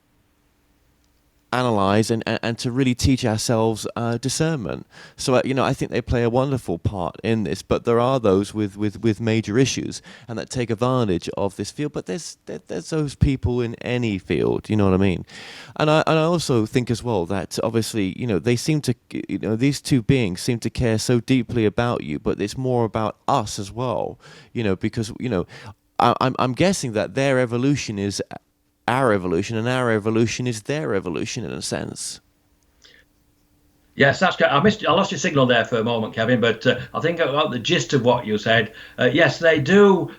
analyze and to really teach ourselves discernment. So I think they play a wonderful part in this. But there are those with major issues and that take advantage of this field. But there's those people in any field. You know what I mean? And I also think as well that obviously they seem to these two beings seem to care so deeply about you, but it's more about us as well. Because I'm guessing that their evolution is our evolution, and our evolution is their evolution in a sense.
Yes, that's good. I lost your signal there for a moment, Kevin, but I think I got the gist of what you said. Yes, they do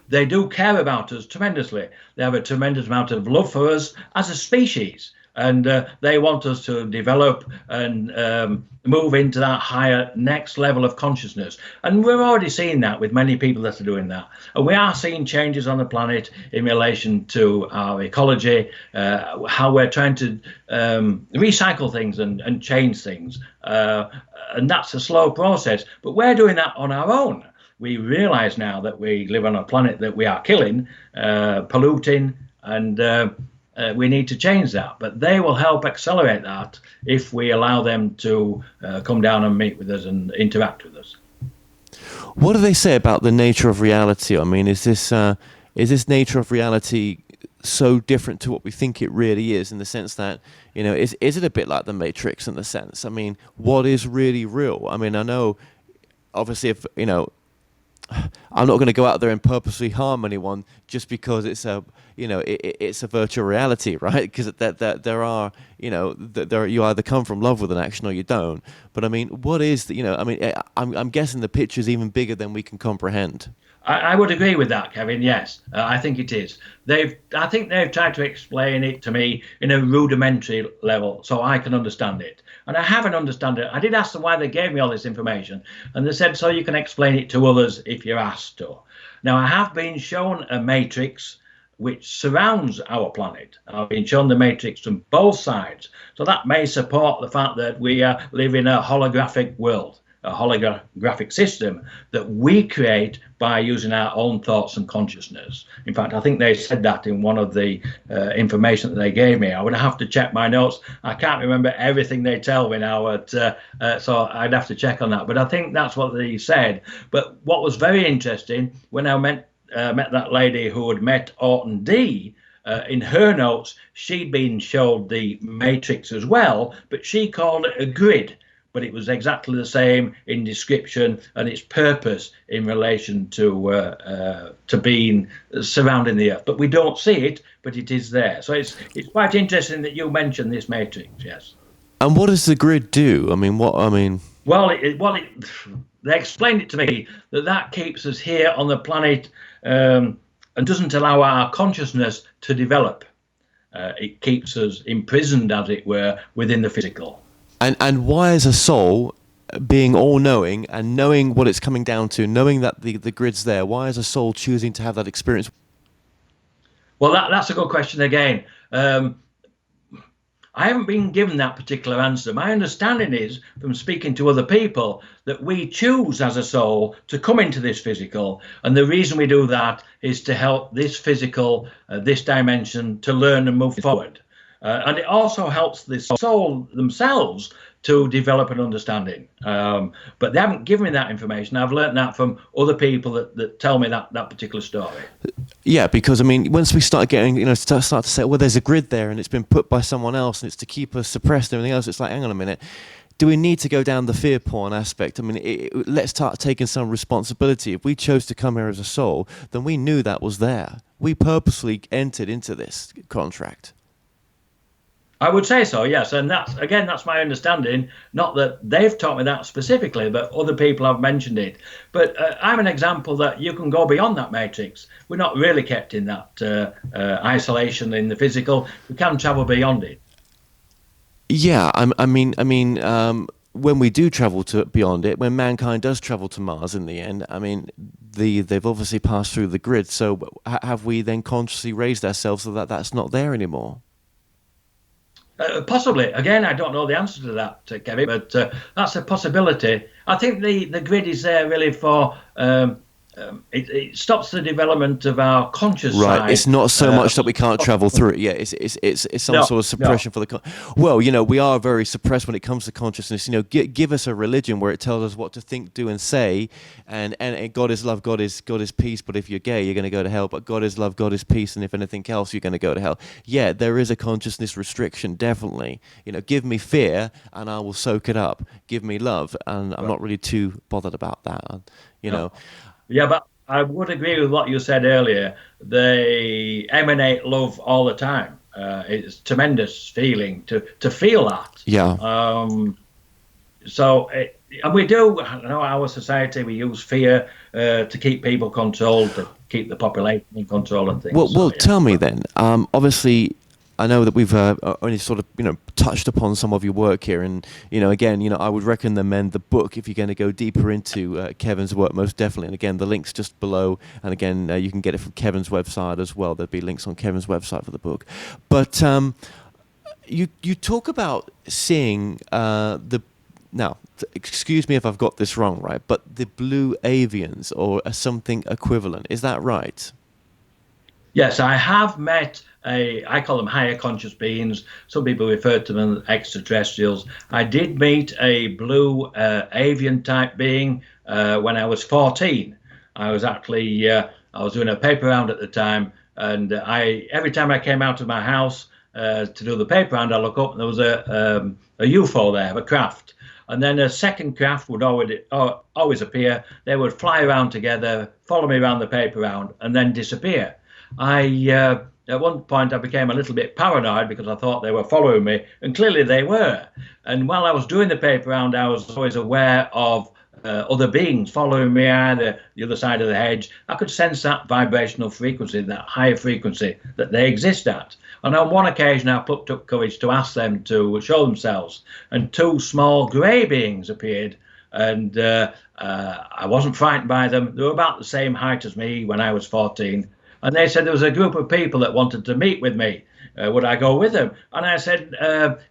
care about us tremendously. They have a tremendous amount of love for us as a species, and they want us to develop and move into that higher next level of consciousness. And we're already seeing that with many people that are doing that. And we are seeing changes on the planet in relation to our ecology, how we're trying to recycle things and change things. And that's a slow process, but we're doing that on our own. We realize now that we live on a planet that we are killing, polluting, and we need to change that. But they will help accelerate that if we allow them to come down and meet with us and interact with us.
What do they say about the nature of reality? I mean, is this nature of reality so different to what we think it really is, in the sense that, is it a bit like the Matrix in the sense? I mean, what is really real? I mean, I know, obviously, if, I'm not going to go out there and purposely harm anyone just because it's a, it's a virtual reality, right? Because that there are, you either come from love with an action or you don't. But I mean, what is the, I'm guessing the picture is even bigger than we can comprehend.
I would agree with that, Kevin. Yes, I think it is. I think they've tried to explain it to me in a rudimentary level so I can understand it. And I haven't understood it. I did ask them why they gave me all this information, and they said so you can explain it to others if you're asked to. Now, I have been shown a matrix which surrounds our planet. I've been shown the matrix from both sides. So that may support the fact that we live in a holographic world, a holographic system that we create by using our own thoughts and consciousness. In fact, I think they said that in one of the information that they gave me. I would have to check my notes. I can't remember everything they tell me now, so I'd have to check on that. But I think that's what they said. But what was very interesting, when I met that lady who had met Orton D, in her notes, she'd been showed the matrix as well, but she called it a grid. But it was exactly the same in description and its purpose in relation to being surrounding the Earth. But we don't see it, but it is there. So it's quite interesting that you mentioned this matrix. Yes.
And what does the grid do? I mean,
Well, they explained it to me that keeps us here on the planet and doesn't allow our consciousness to develop. It keeps us imprisoned, as it were, within the physical.
And why is a soul, being all-knowing and knowing what it's coming down to, knowing that the grid's there, why is a soul choosing to have that experience?
Well, that's a good question again. I I haven't been given that particular answer. My understanding is, from speaking to other people, that we choose as a soul to come into this physical. And the reason we do that is to help this physical, this dimension, to learn and move forward. And it also helps the soul themselves to develop an understanding. But they haven't given me that information. I've learned that from other people that tell me that particular story.
Yeah, because I mean, once we start getting, start to say, well, there's a grid there and it's been put by someone else and it's to keep us suppressed and everything else, it's like, hang on a minute. Do we need to go down the fear porn aspect? I mean, let's start taking some responsibility. If we chose to come here as a soul, then we knew that was there. We purposely entered into this contract.
I would say so, yes. And that's my understanding. Not that they've taught me that specifically, but other people have mentioned it. But I'm an example that you can go beyond that matrix. We're not really kept in that isolation in the physical. We can travel beyond it.
Yeah, I mean, when we do travel to beyond it, when mankind does travel to Mars in the end, I mean, they've obviously passed through the grid. So have we then consciously raised ourselves so that that's not there anymore?
Possibly. Again, I don't know the answer to that, Kevin, but that's a possibility. I think the grid is there really for it stops the development of our conscious side.
Right. It's not so much that we can't travel through it. Yeah, it's some sort of suppression for the. Well, we are very suppressed when it comes to consciousness. Give us a religion where it tells us what to think, do, and say, and God is love, God is peace. But if you're gay, you're going to go to hell. But God is love, God is peace, and if anything else, you're going to go to hell. Yeah, there is a consciousness restriction, definitely. Give me fear, and I will soak it up. Give me love, and I'm not really too bothered about that.
Yeah, but I would agree with what you said earlier. They emanate love all the time. It's a tremendous feeling to feel that.
Yeah.
And we do, our society, we use fear to keep people controlled, to keep the population in control and things.
Well, tell me then. Obviously, I know that we've only sort of touched upon some of your work here, and again, I would recommend the book if you're going to go deeper into Kevin's work, most definitely. And again, the link's just below, and again, you can get it from Kevin's website as well. There'll be links on Kevin's website for the book. But you talk about seeing now. Excuse me if I've got this wrong, right? But the blue Avians or something equivalent, is that right?
Yes, I have met I call them higher conscious beings. Some people refer to them as extraterrestrials. I did meet a blue avian type being when I was 14. I was actually, I was doing a paper round at the time, and every time I came out of my house to do the paper round, I look up and there was a UFO there, a craft. And then a second craft would always appear. They would fly around together, follow me around the paper round, and then disappear. At one point, I became a little bit paranoid because I thought they were following me, and clearly they were. And while I was doing the paper round, I was always aware of other beings following me either the other side of the hedge. I could sense that vibrational frequency, that higher frequency that they exist at. And on one occasion, I plucked up courage to ask them to show themselves, and two small grey beings appeared. And I wasn't frightened by them. They were about the same height as me when I was 14. And they said there was a group of people that wanted to meet with me. Would I go with them? And I said,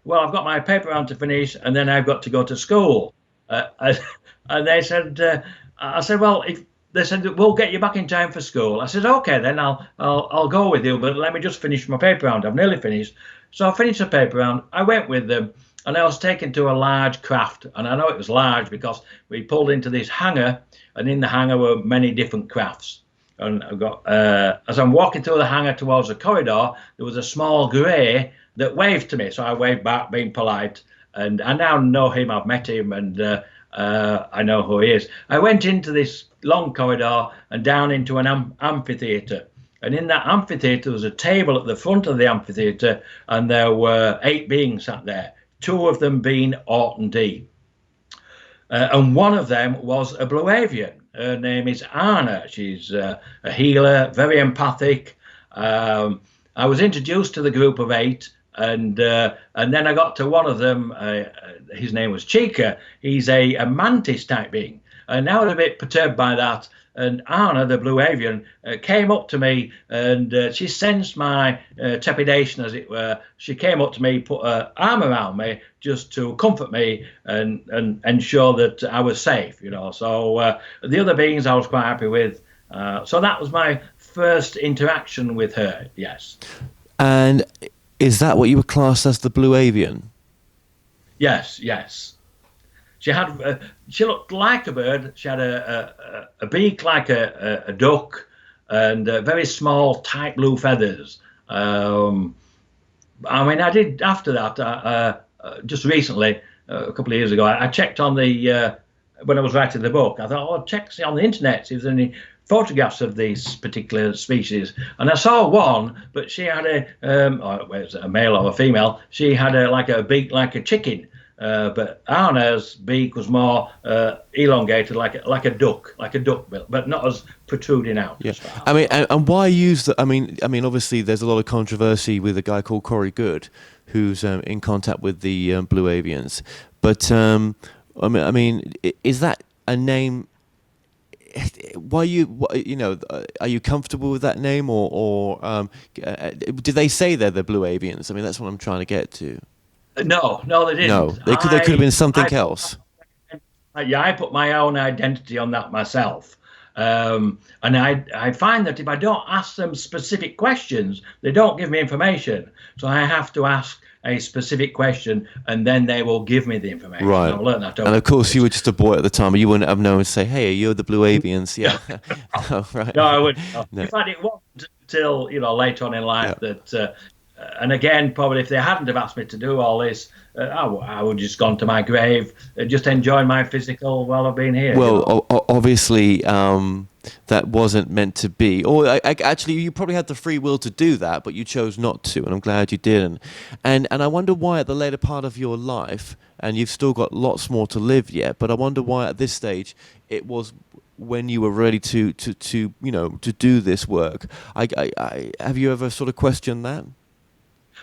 well, I've got my paper round to finish, and then I've got to go to school. And they said, I said, well, they said, we'll get you back in time for school. I said, okay, then I'll go with you, but let me just finish my paper round. I've nearly finished. So I finished the paper round. I went with them, and I was taken to a large craft. And I know it was large because we pulled into this hangar, and in the hangar were many different crafts. And I got, as I'm walking through the hangar towards the corridor, there was a small grey that waved to me. So I waved back, being polite. And I now know him. I've met him, and I know who he is. I went into this long corridor and down into an amphitheatre. And in that amphitheatre, there was a table at the front of the amphitheatre, and there were 8 beings sat there, 2 of them being Orton D. And one of them was a blue avian. Her name is Anna. She's a healer, very empathic. I was introduced to the group of 8, and then I got to one of them. His name was Chica. He's a mantis type being. And I was a bit perturbed by that. and Anna, the blue avian, came up to me, and she sensed my trepidation, as it were. She came up to me, put her arm around me just to comfort me and ensure that I was safe, you know. So the other beings I was quite happy with. So that was my first interaction with her, yes.
And is that what you would class as the blue avian?
Yes, yes. She had. She looked like a bird. She had a beak like a duck, and very small, tight blue feathers. I mean, I did after that. Just recently, a couple of years ago, I checked on the when I was writing the book. I thought, oh, check on the internet. See if there's any photographs of these particular species, and I saw one, but she had a male or a female. She had like a beak like a chicken. But Anna's beak was more elongated, like a duck bill, but not as protruding out.
Yeah, I mean, and why use the? I mean, obviously, there's a lot of controversy with a guy called Corey Good, who's in contact with the blue avians. But I mean, is that a name? Why are you comfortable with that name, or did they say they're the blue avians? I mean, that's what I'm trying to get to.
No, they didn't.
No, they could have been something else.
Yeah, I put my own identity on that myself. And I find that if I don't ask them specific questions, they don't give me information. So I have to ask a specific question, and then they will give me the information.
Right.
I've learned that.
And of course, you were just a boy at the time, and you wouldn't have known to say, "Hey, you're the blue avians." Yeah.
Oh, right. No, I wouldn't. No. In fact, it wasn't until later on in life that. And again, probably if they hadn't have asked me to do all this, I would just gone to my grave, just enjoying my physical while I've been here.
Well, obviously, that wasn't meant to be. Or actually, you probably had the free will to do that, but you chose not to, and I'm glad you didn't. And I wonder why at the later part of your life, and you've still got lots more to live yet, but I wonder why at this stage it was when you were ready to do this work. Have you ever sort of questioned that?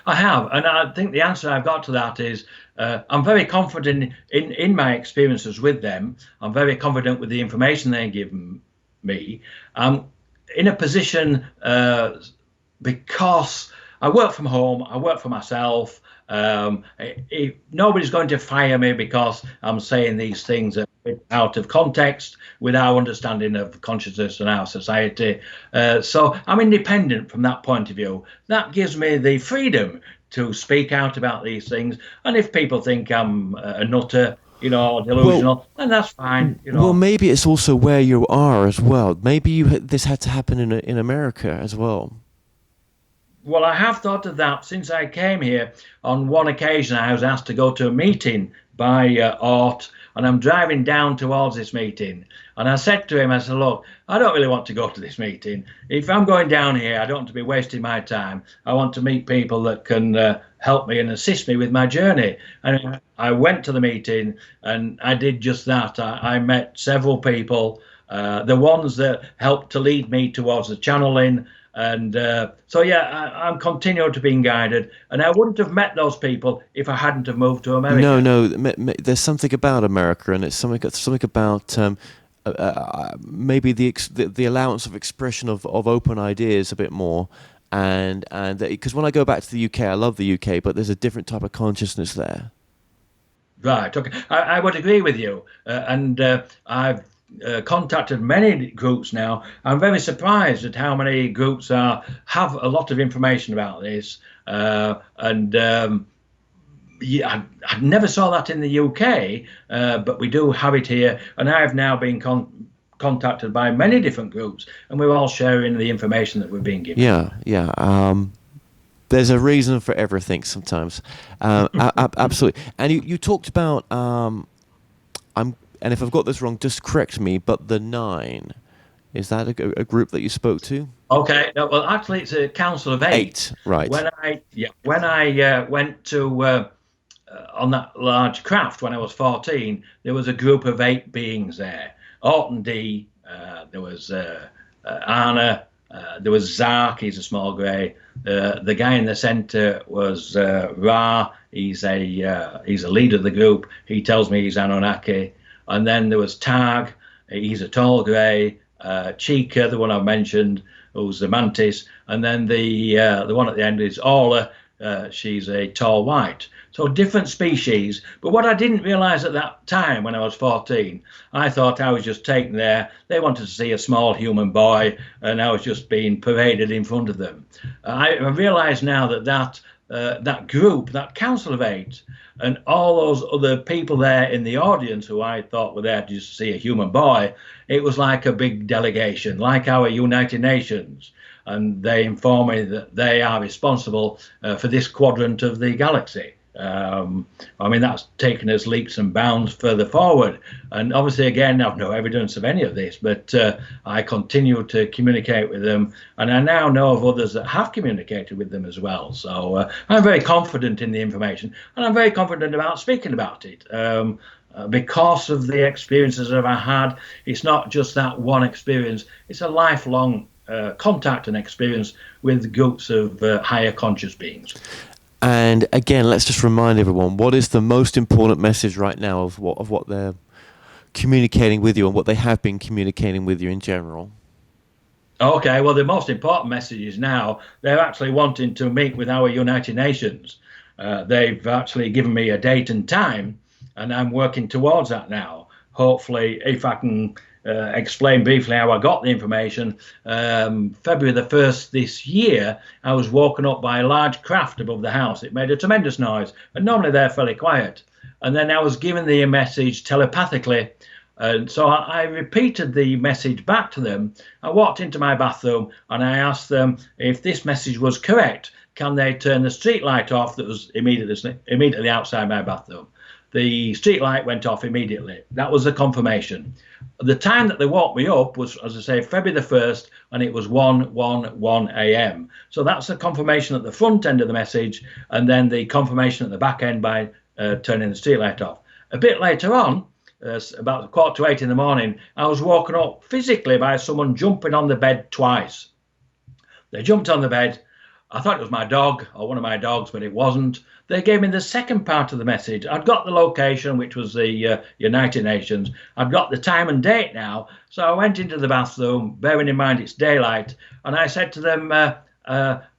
I have, and I think the answer I've got to that is I'm very confident in my experiences with them. I'm very confident with the information they give me. I'm in a position because I work from home, I work for myself. Nobody's going to fire me because I'm saying these things out of context with our understanding of consciousness and our society. So I'm independent from that point of view. That gives me the freedom to speak out about these things. And if people think I'm a nutter, or delusional, then that's fine.
Well, maybe it's also where you are as well. Maybe this had to happen in America as well.
Well, I have thought of that since I came here. On one occasion, I was asked to go to a meeting by Art, and I'm driving down towards this meeting. And I said to him, I said, look, I don't really want to go to this meeting. If I'm going down here, I don't want to be wasting my time. I want to meet people that can help me and assist me with my journey. And I went to the meeting, and I did just that. I met several people, the ones that helped to lead me towards the channeling. And so, I'm continuing to being guided, and I wouldn't have met those people if I hadn't have moved to America.
No, there's something about America, and it's something about maybe the allowance of expression of open ideas a bit more, and because when I go back to the UK, I love the UK, but there's a different type of consciousness there.
Right. Okay. I would agree with you, and I've contacted many groups now. I'm very surprised at how many groups have a lot of information about this, I never saw that in the UK, but we do have it here, and I've now been contacted by many different groups, and we're all sharing the information that we're being given.
Yeah. There's a reason for everything sometimes. Absolutely. And you talked about and if I've got this wrong, just correct me, but the 9, is that a group that you spoke to?
Okay, no, well, actually, it's a council of 8.
Right.
When I went to on that large craft when I was 14, there was a group of 8 beings there. Orton D, there was Anna, there was Zark, he's a small grey. The guy in the centre was Ra, he's a leader of the group. He tells me he's Anunnaki. And then there was Tag, he's a tall grey. Chica, the one I mentioned, who's the mantis, and then the one at the end is Orla. She's a tall white. So different species. But what I didn't realise at that time when I was 14, I thought I was just taken there. They wanted to see a small human boy, and I was just being paraded in front of them. I realise now that group, that council of 8, and all those other people there in the audience who I thought were there to just see a human boy, it was like a big delegation, like our United Nations. And they inform me that they are responsible for this quadrant of the galaxy. I mean, that's taken us leaps and bounds further forward. And obviously, again, I've no evidence of any of this, but I continue to communicate with them. And I now know of others that have communicated with them as well. So I'm very confident in the information, and I'm very confident about speaking about it. Because of the experiences that I've had, it's not just that one experience, it's a lifelong contact and experience with groups of higher conscious beings.
And again, let's just remind everyone, what is the most important message right now of what they're communicating with you and what they have been communicating with you in general?
Okay, well, the most important message is now they're actually wanting to meet with our United Nations. They've actually given me a date and time, and I'm working towards that now. Hopefully, if I can explain briefly how I got the information. February the 1st this year, I was woken up by a large craft above the house. It made a tremendous noise, and normally they're fairly quiet. And then I was given the message telepathically. And so I repeated the message back to them. I walked into my bathroom and I asked them if this message was correct. Can they turn the street light off that was immediately outside my bathroom? The street light went off immediately. That was the confirmation. The time that they woke me up was, as I say, February the 1st, and it was 1:11 a.m. So that's the confirmation at the front end of the message, and then the confirmation at the back end by turning the street light off. A bit later on, about 7:45 in the morning, I was woken up physically by someone jumping on the bed twice. They jumped on the bed. I thought it was my dog or one of my dogs, but it wasn't. They gave me the second part of the message. I'd got the location, which was the United Nations. I've got the time and date now. So I went into the bathroom, bearing in mind it's daylight, and I said to them,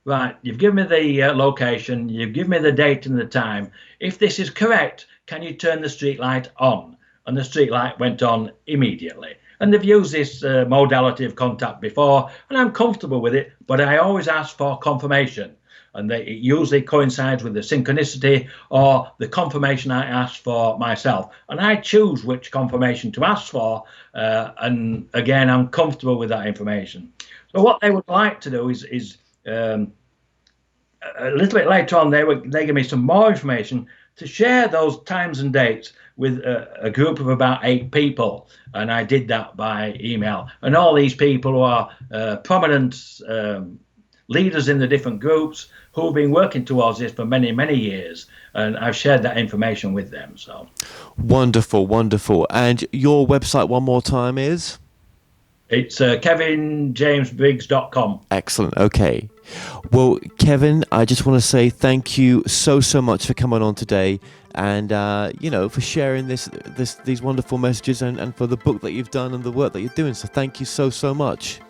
right, you've given me the location, you've given me the date and the time. If this is correct, can you turn the street light on? And the street light went on immediately. And they've used this modality of contact before, and I'm comfortable with it, but I always ask for confirmation. And it usually coincides with the synchronicity or the confirmation I ask for myself. And I choose which confirmation to ask for, and again, I'm comfortable with that information. So what they would like to do is a little bit later on, they give me some more information to share those times and dates with a group of about 8 people, and I did that by email. And all these people who are prominent leaders in the different groups who have been working towards this for many, many years, and I've shared that information with them. So
wonderful, wonderful. And your website one more time is?
It's kevinjamesbriggs.com.
Excellent. Okay. Well, Kevin, I just want to say thank you so much for coming on today, and for sharing these wonderful messages, and for the book that you've done and the work that you're doing. So thank you so much.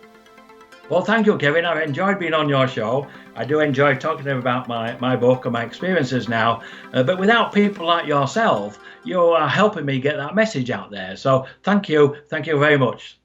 Well, thank you, Kevin. I've enjoyed being on your show. I do enjoy talking to them about my book and my experiences now. But without people like yourself, you are helping me get that message out there. So thank you. Thank you very much.